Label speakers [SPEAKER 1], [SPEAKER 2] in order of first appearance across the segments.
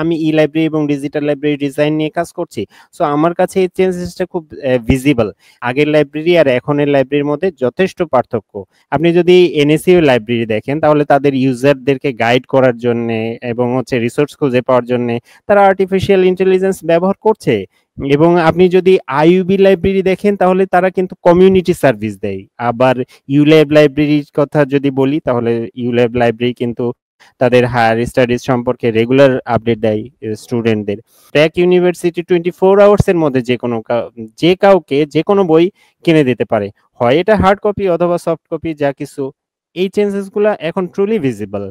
[SPEAKER 1] আমি ই লাইব্রেরি এবং digital library design নিয়ে কাজ করছি। সো আমার কাছে এই চেঞ্জেসটা খুব ভিজিবল। আগের লাইব্রেরি আর এখনের লাইব্রেরির মধ্যে যথেষ্ট পার্থক্য। আপনি যদি এনএসইউ লাইব্রেরি দেখেন তাহলে তাদের ইউজারদেরকে গাইড করার জন্যে এবং রিসোর্স খুঁজে পাওয়ার জন্যে তারা আর্টিফিশিয়াল ইন্টেলিজেন্স ব্যবহার করছে। এবং আপনি যদি আইইউবি লাইব্রেরি দেখেন তাহলে তারা কিন্তু কমিউনিটি সার্ভিস দেয়। আবার ইউল্যাব লাইব্রেরির কথা যদি বলি তাহলে ইউল্যাব লাইব্রেরি কিন্তু তাদের হায়ার স্টাডিজ সম্পর্কে রেগুলার আপডেট দেয় স্টুডেন্টদের। প্র্যাক ইউনিভার্সিটি 24 আওয়ার্স এর মধ্যে যে কাউকে যে কোনো বই কিনে দিতে পারে, হয় এটা হার্ড কপি অথবা সফট কপি, যা কিছু এই চেঞ্জেস গুলা এখন ট্রুলি ভিজিবল।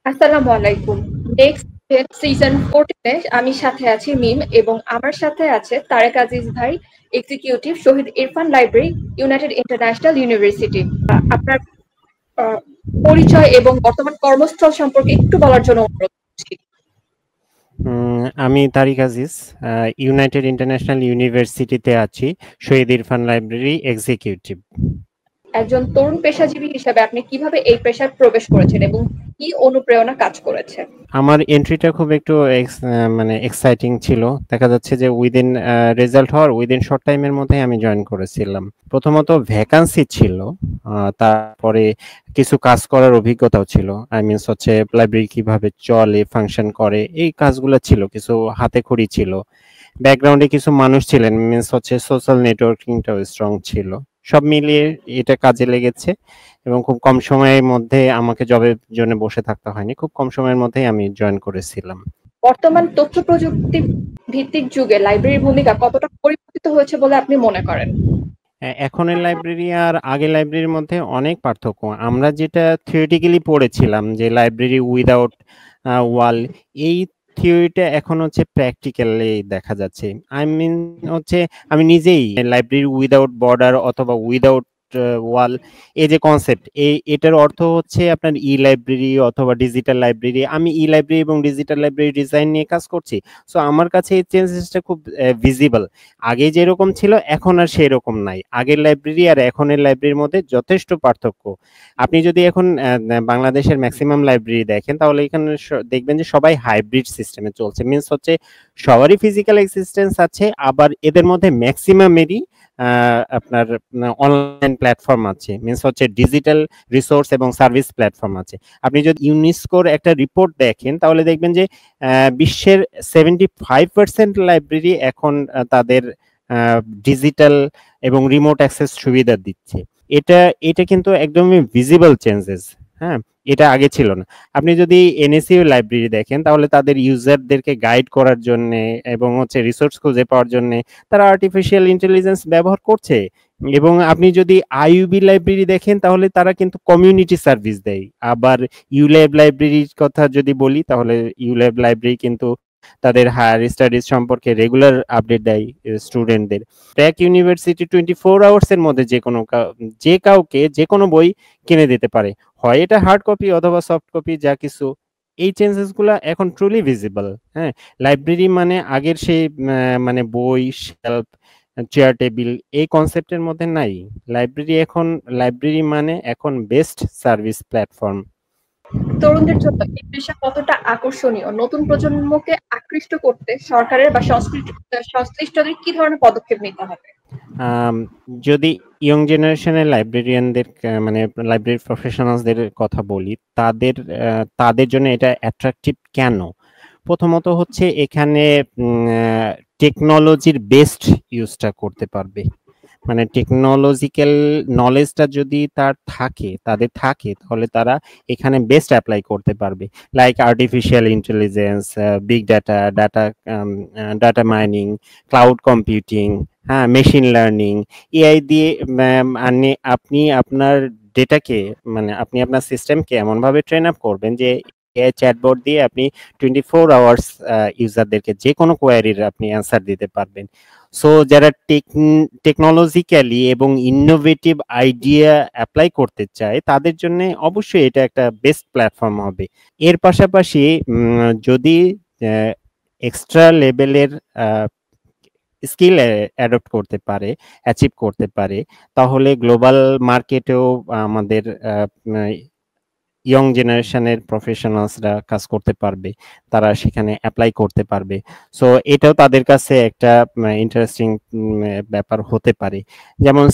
[SPEAKER 2] আসসালামু আলাইকুম। নেক্সট সিজন 14 এ আমি সাথে আছি মিম এবং আমার সাথে আছে তারেক আজিজ ভাই, executive, Shahid Irfan library, united international university. আপনার পরিচয় এবং বর্তমান কর্মস্থল সম্পর্কে একটু বলার জন্য অনুরোধ করছি।
[SPEAKER 1] আমি তারিক আজিজ, ইউনাইটেড ইন্টারন্যাশনাল ইউনিভার্সিটিতে আছি, শহীদ ইরফান লাইব্রেরি এক্সিকিউটিভ।
[SPEAKER 2] একজন তরুণ পেশাজীবী হিসেবে আপনি কিভাবে এই পেশায় প্রবেশ করেছেন এবং কি অনুপ্রেরণা কাজ করেছে?
[SPEAKER 1] আমার এন্ট্রিটা খুব একটু এক্সাইটিং ছিল। দেখা যাচ্ছে যে উইদিন রেজাল্ট হওয়ার উইদিন শর্ট টাইমের মধ্যে আমি জয়েন করেছিলাম। প্রথমত ভ্যাকান্সি ছিল, তারপরে কিছু কাজ করার অভিজ্ঞতাও ছিল। লাইব্রেরি কিভাবে চলে, ফাংশন করে, এই কাজগুলো ছিল, কিছু হাতে খড়ি ছিল, ব্যাকগ্রাউন্ডে কিছু মানুষ ছিলেন, সোশ্যাল নেটওয়ার্কিংটাও স্ট্রং ছিল। সব মিলিয়ে এটা কাজে লেগেছে এবং খুব কম সময়ের মধ্যে আমাকে জবের জন্য বসে থাকতে হয়নি, খুব কম সময়ের মধ্যেই আমি জয়েন করেছিলাম।
[SPEAKER 2] বর্তমান তথ্য প্রযুক্তি ভিত্তিক যুগে লাইব্রেরির ভূমিকা কতটা পরিবর্তিত হয়েছে বলে আপনি মনে করেন?
[SPEAKER 1] এখনের লাইব্রেরি আর আগের লাইব্রেরির মধ্যে অনেক পার্থক্য। আমরা যেটা থিওরিটিক্যালি পড়েছিলাম যে লাইব্রেরি উইদাউট ওয়াল, এই থিওরিটা এখন প্র্যাকটিক্যালি দেখা যাচ্ছে। আই মিন আমি নিজেই লাইব্রেরি উইদাউট বর্ডার অথবা উইদাউট ওয়াল, এই যে কনসেপ্ট, এটার অর্থ হচ্ছে আপনার ই লাইব্রেরি অথবা ডিজিটাল লাইব্রেরি। আমি ই লাইব্রেরি এবং ডিজিটাল লাইব্রেরি ডিজাইন নিয়ে কাজ করছি। সো আমার কাছে এই চেঞ্জেসটা খুব ভিজিবল। আগে যেরকম ছিল এখন আর সেরকম নাই। আগের লাইব্রেরি আর এখনের লাইব্রেরির মধ্যে যথেষ্ট পার্থক্য। আপনি যদি এখন বাংলাদেশের ম্যাক্সিমাম লাইব্রেরি দেখেন তাহলে এখানে দেখবেন যে সবাই হাইব্রিড সিস্টেমে চলছে। মিনস সবারই ফিজিক্যাল এক্সিস্টেন্স আছে, আবার এদের মধ্যে ম্যাক্সিমামেরই আপনার অনলাইন প্ল্যাটফর্ম আছে, মিনস ডিজিটাল রিসোর্স এবং সার্ভিস প্ল্যাটফর্ম আছে। আপনি যদি ইউনেস্কোর একটা রিপোর্ট দেখেন তাহলে দেখবেন যে বিশ্বের 75% লাইব্রেরি এখন তাদের ডিজিটাল এবং রিমোট অ্যাক্সেস সুবিধা দিচ্ছে। এটা কিন্তু একদমই ভিজিবল চেঞ্জেস। হ্যাঁ, এটা আগে ছিল না। আপনি যদি এনএসইউ লাইব্রেরি দেখেন তাহলে তাদের ইউজারদেরকে গাইড করার জন্য এবং রিসোর্স খুঁজে পাওয়ার জন্য তারা আর্টিফিশিয়াল ইন্টেলিজেন্স ব্যবহার করছে। এবং আপনি যদি আইইউবি লাইব্রেরি দেখেন তাহলে তারা কিন্তু কমিউনিটি সার্ভিস দেয়। আবার ইউল্যাব লাইব্রেরির কথা যদি বলি তাহলে ইউল্যাব লাইব্রেরি কিন্তু তাদের হায়ার স্টাডিজ সম্পর্কে রেগুলার আপডেট দেয় স্টুডেন্টদের। প্র্যাক ইউনিভার্সিটি 24 আওয়ার্স এর মধ্যে যে কাউকে যে কোনো বই কিনে দিতে পারে, হয় এটা হার্ড কপি অথবা সফট কপি, যা কিছু এই চেঞ্জেস গুলা এখন ট্রুলি ভিজিবল। হ্যাঁ, লাইব্রেরি মানে আগের সেই বই, শেলফ, চেয়ার টেবিল, এই কনসেপ্টের মধ্যে নাই। লাইব্রেরি মানে এখন বেস্ট সার্ভিস প্ল্যাটফর্ম।
[SPEAKER 2] তরুণদের জন্য এই পেশা কতটা আকর্ষণীয়? নতুন প্রজন্মকে আকৃষ্ট করতে সরকারের বা সংশ্লিষ্টদের কি ধরনের পদক্ষেপ নিতে হবে?
[SPEAKER 1] যদি ইয়ং জেনারেশনের লাইব্রেরিয়ানদের লাইব্রেরি প্রফেশনালসদের কথা বলি, তাদের জন্য এটা অ্যাট্রাকটিভ কেন? প্রথমত এখানে টেকনোলজির বেস্ট ইউজটা করতে পারবে। টেকনোলজিক্যাল নলেজটা যদি তাদের থাকে তাহলে তারা এখানে বেস্ট অ্যাপ্লাই করতে পারবে। Like artificial intelligence, big data mining, cloud computing, হ্যাঁ, মেশিন লার্নিং, এআই দিয়ে আপনি আপনার ডেটাকে আপনি আপনার সিস্টেমকে এমনভাবে ট্রেন আপ করবেন যে এআই চ্যাটবট দিয়ে আপনি 24 আওয়ার্স ইউজারদেরকে যে কোনো কোয়ারির আপনি অ্যান্সার দিতে পারবেন। সো যারা টেকনোলজিক্যালি এবং ইনোভেটিভ আইডিয়া অ্যাপ্লাই করতে চায় তাদের জন্য অবশ্যই এটা একটা বেস্ট প্ল্যাটফর্ম হবে। এর পাশাপাশি যদি এক্সট্রা লেভেলের স্কিল অ্যাডপ্ট করতে পারে, অ্যাচিভ করতে পারে, তাহলে গ্লোবাল মার্কেটেও আমাদের ইয়ং জেনারেশনের প্রফেশনালসরা কাজ করতে পারবে, তারা সেখানে অ্যাপ্লাই করতে পারবে। সো এটাও তাদের কাছে একটা ইন্টারেস্টিং ব্যাপার হতে পারে। যেমন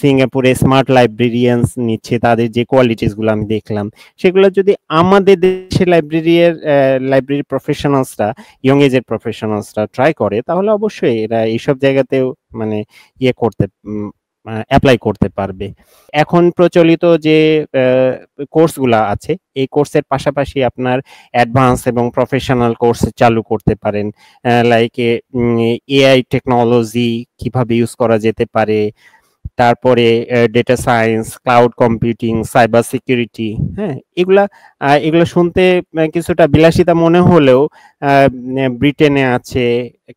[SPEAKER 1] সিঙ্গাপুরে স্মার্ট লাইব্রেরিয়ানস নিচ্ছে, তাদের যে কোয়ালিটিস গুলো আমি দেখলাম সেগুলো যদি আমাদের দেশের লাইব্রেরি প্রফেশনালসরা, ইয়ং এজের প্রফেশনালসরা ট্রাই করে, তাহলে অবশ্যই এরা এইসব জায়গাতেও মানে ইয়ে করতে অ্যাপ্লাই করতে পারবে। এখন প্রচলিত যে কোর্সগুলা আছে, এই কোর্সের পাশাপাশি আপনার অ্যাডভান্স এবং প্রফেশনাল কোর্স চালু করতে পারেন। লাইক এআই টেকনোলজি কিভাবে ইউজ করা যেতে পারে, তারপরে data science, cloud computing, cyber security. হ্যাঁ, এগুলা শুনতে কিছুটা বিলাসিতা মনে হলেও ব্রিটেনে আছে,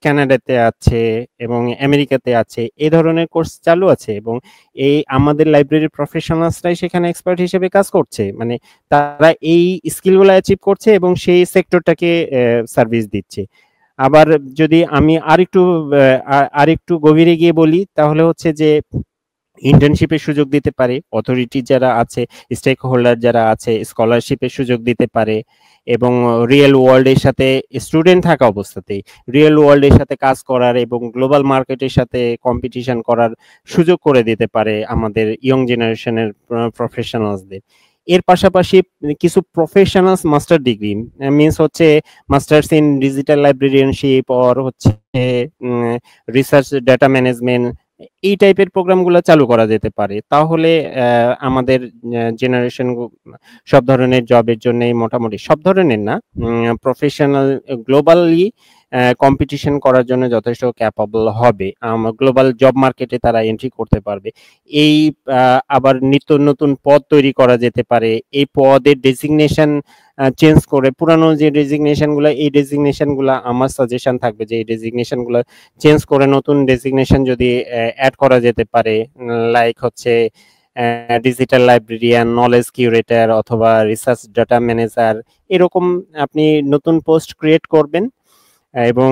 [SPEAKER 1] কানাডাতে আছে এবং আমেরিকাতে আছে, এই ধরনের কোর্স চালু আছে এবং এই আমাদের লাইব্রেরির প্রফেশনালসরাই সেখানে এক্সপার্ট হিসেবে কাজ করছে। মানে তারা এই স্কিলগুলো অ্যাচিভ করছে এবং সেই সেক্টরটাকে সার্ভিস দিচ্ছে। আবার যদি আমি আরেকটু গভীরে গিয়ে বলি, তাহলে হচ্ছে যে ইন্টার্নশিপের সুযোগ দিতে পারে, অথরিটি যারা আছে, স্টেক হোল্ডার যারা আছে, স্কলারশিপের সুযোগ দিতে পারে এবং রিয়েল ওয়ার্ল্ডের সাথে স্টুডেন্ট থাকা অবস্থাতেই রিয়েল ওয়ার্ল্ডের সাথে কাজ করার এবং গ্লোবাল মার্কেটের সাথে কম্পিটিশন করার সুযোগ করে দিতে পারে আমাদের ইয়ং জেনারেশনের প্রফেশনালসদের। এর পাশাপাশি কিছু প্রফেশনালস মাস্টার ডিগ্রি মিনস হচ্ছে মাস্টার্স ইন ডিজিটাল লাইব্রেরিয়ানশিপ অর হচ্ছে রিসার্চ ডাটা ম্যানেজমেন্ট, এই টাইপের প্রোগ্রামগুলো চালু করা যেতে পারে। তাহলে আমাদের জেনারেশন সব ধরনের জবের জন্যই, মোটামুটি সব ধরনের না, প্রফেশনাল গ্লোবালি কম্পিটিশন করার জন্য যথেষ্ট ক্যাপাবল হবে। গ্লোবাল জব মার্কেটে তারা এন্ট্রি করতে পারবে। এই আবার নিত্য নতুন পদ তৈরি করা যেতে পারে। এই পদের ডেজিগনেশন চেঞ্জ করে পুরানো যে ডেজিগনেশনগুলো, এই ডেজিগনেশনগুলো আমার সাজেশন থাকবে যে এই ডেজিগনেশনগুলো চেঞ্জ করে নতুন ডেজিগনেশন যদি অ্যাড করা যেতে পারে, লাইক হচ্ছে ডিজিটাল লাইব্রেরিয়ান, নলেজ কিউরেটর অথবা রিসার্চ ডাটা ম্যানেজার, এরকম আপনি নতুন পোস্ট ক্রিয়েট করবেন এবং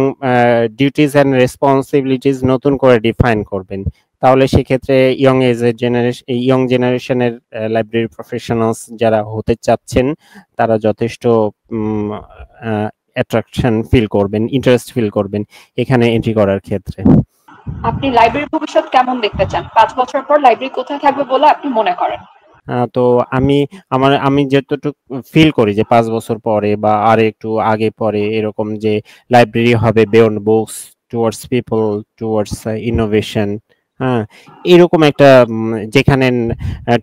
[SPEAKER 1] ডিউটিস অ্যান্ড রেসপন্সিবিলিটিস নতুন করে ডিফাইন করবেন। তাহলে সেক্ষেত্রে ইয়ং জেনারেশনের লাইব্রেরি প্রফেশনালস যারা হতে চাচ্ছেন, তারা যথেষ্ট অ্যাট্রাকশন ফিল করবেন, ইন্টারেস্ট ফিল করবেন এখানে এন্ট্রি করার ক্ষেত্রে।
[SPEAKER 2] আপনি লাইব্রেরির ভবিষ্যৎ কেমন দেখতে চান? 5 বছর পর লাইব্রেরি কোথায় থাকবে বলে আপনি মনে করেন?
[SPEAKER 1] তো আমি যতটুকু ফিল করি যে 5 বছর পরে বা আর একটু আগে পরে এরকম যে লাইব্রেরি হবে beyond books, towards people, towards innovation. হ্যাঁ, এরকম একটা যেখানে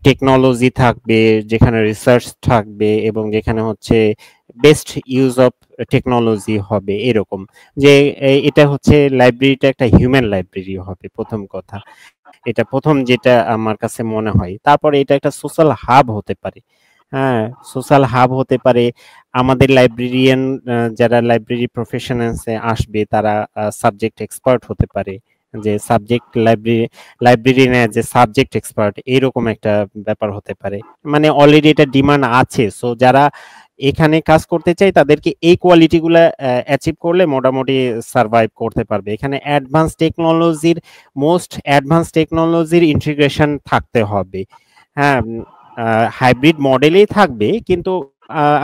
[SPEAKER 1] টেকনোলজি থাকবে, যেখানে রিসার্চ থাকবে এবং যেখানে হচ্ছে বেস্ট ইউজ অফ টেকনোলজি হবে, এরকম যে এটা হচ্ছে লাইব্রেরিটা একটা হিউম্যান লাইব্রেরি হবে প্রথম কথা। এটা প্রথম যেটা আমার কাছে মনে হয়। তারপরে এটা একটা সোশ্যাল হাব হতে পারে। হ্যাঁ, সোশ্যাল হাব হতে পারে। আমাদের লাইব্রেরিয়ান যারা লাইব্রেরি প্রফেশনালসে আসবে তারা সাবজেক্ট এক্সপার্ট হতে পারে, যে লাইব্রেরিয়ান যে সাবজেক্ট এক্সপার্ট, এরকম একটা ব্যাপার হতে পারে। মানে অলরেডি এটা ডিমান্ড আছে। সো যারা এখানে কাজ করতে চাই তাদেরকে এই কোয়ালিটিগুলো অ্যাচিভ করলে মোটামুটি সার্ভাইভ করতে পারবে। এখানে মোস্ট অ্যাডভান্স টেকনোলজির ইন্টিগ্রেশন থাকতে হবে। হ্যাঁ, হাইব্রিড মডেলেই থাকবে, কিন্তু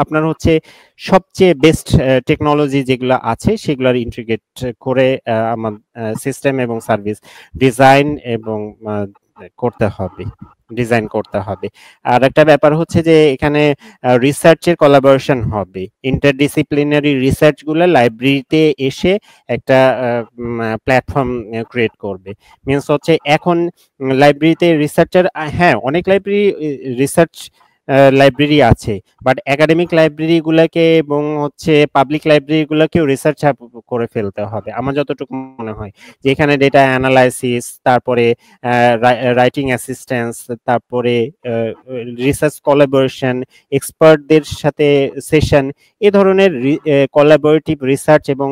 [SPEAKER 1] আপনার হচ্ছে সবচেয়ে বেস্ট টেকনোলজি যেগুলো আছে সেগুলোর ইন্টিগ্রেট করে আমার সিস্টেম এবং সার্ভিস ডিজাইন করতে হবে। আর একটা ব্যাপার হচ্ছে যে এখানে রিসার্চের কোলাবোরেশন হবে। ইন্টারডিসিপ্লিনারি রিসার্চ গুলো লাইব্রেরিতে এসে একটা প্ল্যাটফর্ম ক্রিয়েট করবে। মিনস হচ্ছে এখন লাইব্রেরিতে রিসার্চার, হ্যাঁ অনেক রিসার্চ লাইব্রেরি আছে, বাট একাডেমিক লাইব্রেরি গুলাকে এবং হচ্ছে পাবলিক লাইব্রেরি গুলাকেও রিসার্চ করে ফেলতে হবে আমার যতটুকু মনে হয়। যে এখানে ডেটা অ্যানালাইসিস, তারপরে রাইটিং অ্যাসিস্ট্যান্স, তারপরে রিসার্চ কোলাবোরেশন, এক্সপার্টদের সাথে সেশন, এ ধরনের কোলাবোরেটিভ রিসার্চ এবং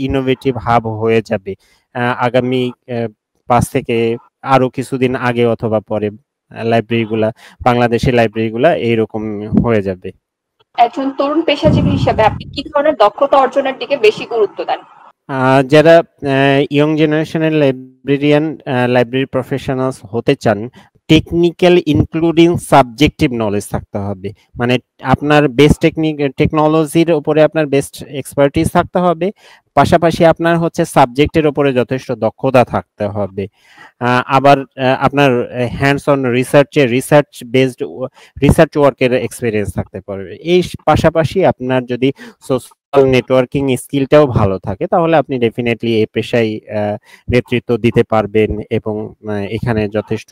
[SPEAKER 1] ইনোভেটিভ হাব হয়ে যাবে আগামী 5 থেকে আরো কিছুদিন আগে অথবা পরে। বাংলাদেশের লাইব্রেরিগুলা এইরকম হয়ে যাবে।
[SPEAKER 2] একজন তরুণ পেশাজীবী হিসেবে আপনি কি ধরনের দক্ষতা অর্জনের দিকে বেশি গুরুত্ব দেন?
[SPEAKER 1] যারা ইয়ং জেনারেশনের লাইব্রেরি প্রফেশনালস হতে চান, টেকনিক্যাল ইনক্লুডিং সাবজেক্টিভ নলেজ থাকতে হবে। মানে আপনার বেস্ট টেকনোলজির উপরে আপনার বেস্ট এক্সপার্টিস থাকতে হবে, পাশাপাশি আপনার হচ্ছে সাবজেক্টের উপরে যথেষ্ট দক্ষতা থাকতে হবে। আবার আপনার hands on research based research ওয়ার্কের এক্সপিরিয়েন্স থাকতে পারবে। এই পাশাপাশি আপনার যদি সোশ্যাল নেটওয়ার্কিং স্কিলটাও ভালো থাকে, তাহলে আপনি ডেফিনেটলি এই পেশায় নেতৃত্ব দিতে পারবেন এবং এখানে যথেষ্ট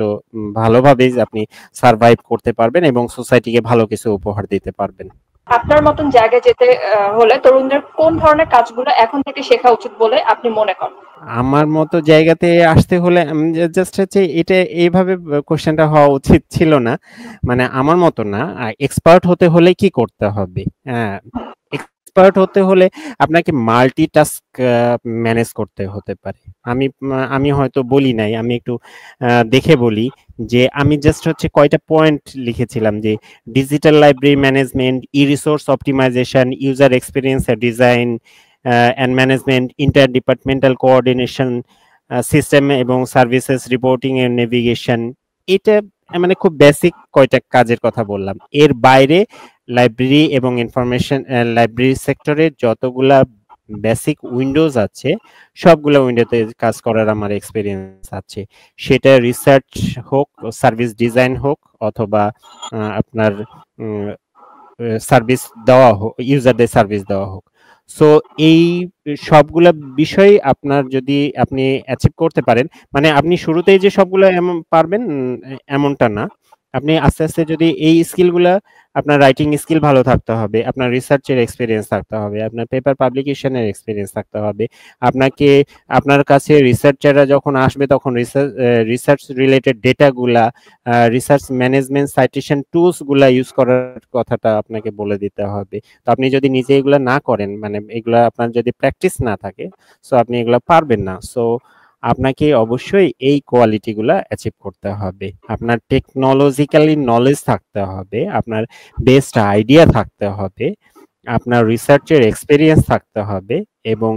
[SPEAKER 1] ভালোভাবে আপনি সার্ভাইভ করতে পারবেন এবং সোসাইটিকে ভালো কিছু উপহার দিতে পারবেন।
[SPEAKER 2] আপনার মতন জায়গায় যেতে হলে তরুণদের কোন ধরনের কাজগুলো এখন থেকে শেখা উচিত বলে আপনি মনে করেন?
[SPEAKER 1] আমার মতো জায়গাতে আসতে হলে জাস্ট হচ্ছে এটা এইভাবে কোশ্চেনটা হওয়া উচিত ছিল না। মানে আমার মতো না, এক্সপার্ট হতে হলে কি করতে হবে? হ্যাঁ, এক্সপার্ট হতে হলে আপনাকে মাল্টিটাস্ক ম্যানেজ করতে হতে পারে। আমি হয়তো বলি নাই, আমি একটু দেখে বলি যে আমি জাস্ট হচ্ছে কয়টা পয়েন্ট লিখেছিলাম যে digital library management, e resource optimization, user experience design and management, interdepartmental coordination, system এবং সার্ভিসেস রিপোর্টিং এন্ড নেভিগেশন। এটা মানে খুব বেসিক কয়টা কাজের কথা বললাম। এর বাইরে লাইব্রেরি এবং ইনফরমেশন লাইব্রেরি সেক্টরে যতগুলা বেসিক উইন্ডোজ আছে সবগুলো উইন্ডোতে কাজ করার আমার এক্সপিরিয়েন্স আছে। সেটা রিসার্চ হোক, সার্ভিস ডিজাইন হোক, অথবা আপনার সার্ভিস দেওয়া হোক, ইউজারদের সার্ভিস দেওয়া হোক। সো এই সবগুলা বিষয় আপনার যদি আপনি অ্যাচিভ করতে পারেন, মানে আপনি শুরুতেই যে সবগুলো পারবেন এমনটা না। আপনি আস্তে আস্তে যদি এই স্কিলগুলা, আপনার রাইটিং স্কিল ভালো থাকতে হবে, আপনার রিসার্চের এক্সপিরিয়েন্স থাকতে হবে, আপনার পেপার পাবলিকেশনের এক্সপিরিয়েন্স থাকতে হবে, আপনাকে আপনার কাছে রিসার্চাররা যখন আসবে তখন রিসার্চ রিলেটেড ডেটাগুলা, রিসার্চ ম্যানেজমেন্ট সাইটেশন টুলস গুলা ইউজ করার কথাটা আপনাকে বলে দিতে হবে। তো আপনি যদি নিজে এগুলা না করেন, মানে এগুলা আপনার যদি প্র্যাকটিস না থাকে, সো আপনি এগুলা পারবেন না। সো আপনাকে অবশ্যই এই কোয়ালিটি গুলা অ্যাচিভ করতে হবে। আপনার টেকনোলজিক্যালি নলেজ থাকতে হবে, আপনার বেস্ট আইডিয়া থাকতে হবে, আপনার রিসার্চের এক্সপেরিয়েন্স থাকতে হবে এবং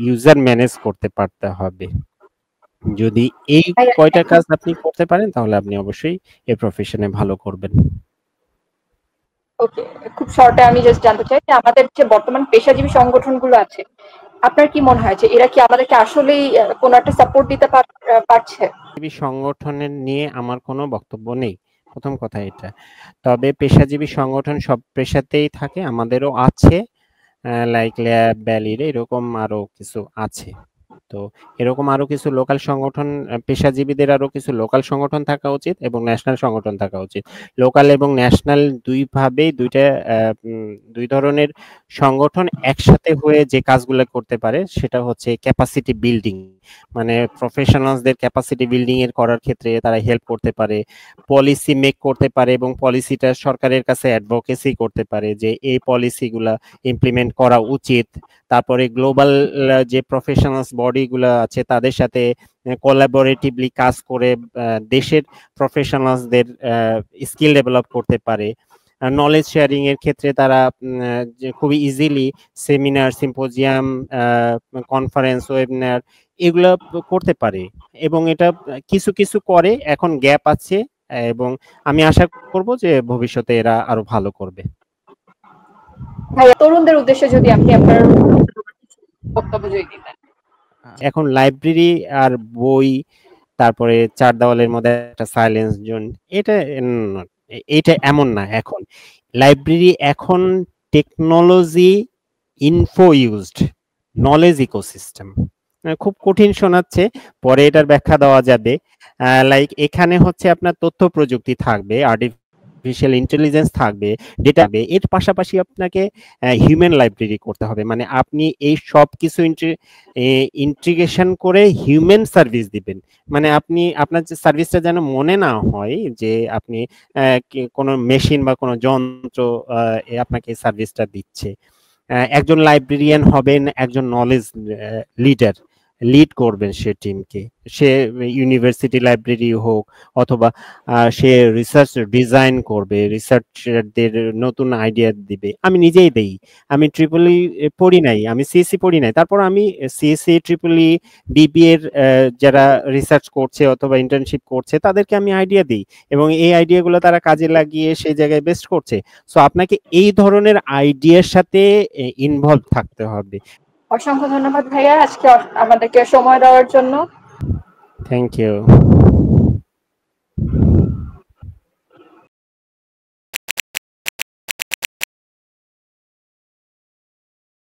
[SPEAKER 1] ইউজার ম্যানেজ করতে পারতে হবে। যদি এই কয়টা কাজ আপনি করতে পারেন তাহলে আপনি অবশ্যই এই প্রফেশনে ভালো করবেন।
[SPEAKER 2] ওকে, খুব শর্টে আমি জাস্ট জানতে চাই যে আমাদের যে বর্তমান পেশাজীবী সংগঠনগুলো আছে, আপনার কি মনে হয় যে এরা কি আমাদেরকে আসলেই কোনো একটা সাপোর্ট দিতে পারছে?
[SPEAKER 1] সংগঠনের নিয়ে আমার কোনো বক্তব্য নেই, প্রথম কথা এটা। তবে পেশাজীবী সংগঠন সব পেশাতেই থাকে, আমাদেরও আছে, লাইক ল্যাব, ব্যালির, এরকম আরো কিছু আছে। তো এরকম আরো কিছু লোকাল সংগঠন, পেশাজীবীদের আরো কিছু লোকাল সংগঠন থাকা উচিত এবং ন্যাশনাল সংগঠন থাকা উচিত। লোকাল এবং ন্যাশনাল দুই ধরনের সংগঠন একসাথে হয়ে যে কাজগুলো করতে পারে সেটা হচ্ছে ক্যাপাসিটি বিল্ডিং। মানে প্রফেশনালসদের ক্যাপাসিটি বিল্ডিং এর করার ক্ষেত্রে তারা হেল্প করতে পারে, পলিসি মেক করতে পারে এবং পলিসিটা সরকারের কাছে অ্যাডভোকেসি করতে পারে যে এই পলিসিগুলা ইমপ্লিমেন্ট করা উচিত। তারপরে গ্লোবাল যে প্রফেশনালস বডিগুলো আছে তাদের সাথে কোলাবোরেটিভলি কাজ করে দেশের প্রফেশনালসদের স্কিল ডেভেলপ করতে পারে। নলেজ শেয়ারিং এর ক্ষেত্রে তারা খুবই easily seminar, symposium, conference, webinar এগুলো করতে পারে এবং এটা কিছু কিছু করে, এখন গ্যাপ আছে এবং আমি আশা করব যে ভবিষ্যতে এরা আরো ভালো করবে।
[SPEAKER 2] ভাইয়া, তরুণদের উদ্দেশ্যে যদি আপনি আপনার বক্তব্য দিতেন।
[SPEAKER 1] এখন লাইব্রেরি আর বই, তারপরে চার দেওয়ালের মধ্যে একটা সাইলেন্স জোন, এটা এমন না। এখন লাইব্রেরি এখন technology info used knowledge ecosystem. খুব কঠিন শোনাচ্ছে, পরে এটার ব্যাখ্যা দেওয়া যাবে। লাইক এখানে হচ্ছে আপনার তথ্য প্রযুক্তি থাকবে, আর্টিফিশিয়াল ইন্টেলিজেন্স থাকবে, ডেটা থাকবে, এর পাশাপাশি আপনাকে হিউম্যান লাইব্রেরি করতে হবে। মানে আপনি এই সব কিছু ইন্টিগ্রেশন করে হিউম্যান সার্ভিস দিবেন। মানে আপনি আপনার যে সার্ভিসটা যেন মনে না হয় যে আপনি কোনো মেশিন বা কোনো যন্ত্র আপনাকে সার্ভিসটা দিচ্ছে। একজন লাইব্রেরিয়ান হবেন একজন নলেজ লিডার, লিড করবেন সে টিমকে। সে ইউনিভার্সিটি লাইব্রেরি হোক অথবা সে রিসার্চ ডিজাইন করবে, রিসার্চারদের নতুন আইডিয়া দিবে। আমি নিজেই দেই। আমি ট্রিপল ই পড়ি নাই, আমি সিএসসি পড়ি নাই। তারপর আমি সিএসসি, ট্রিপল ই, বিবিএ এর যারা রিসার্চ করছে অথবা ইন্টার্নশিপ করছে তাদেরকে আমি আইডিয়া দিই এবং এই আইডিয়াগুলো তারা কাজে লাগিয়ে সেই জায়গায় বেস্ট করছে। সো আপনাকে এই ধরনের আইডিয়ার সাথে ইনভলভ থাকতে হবে।
[SPEAKER 2] অসংখ্য ধন্যবাদ ভাইয়া আজকে আমাদেরকে সময় দেওয়ার জন্য।
[SPEAKER 1] Thank you.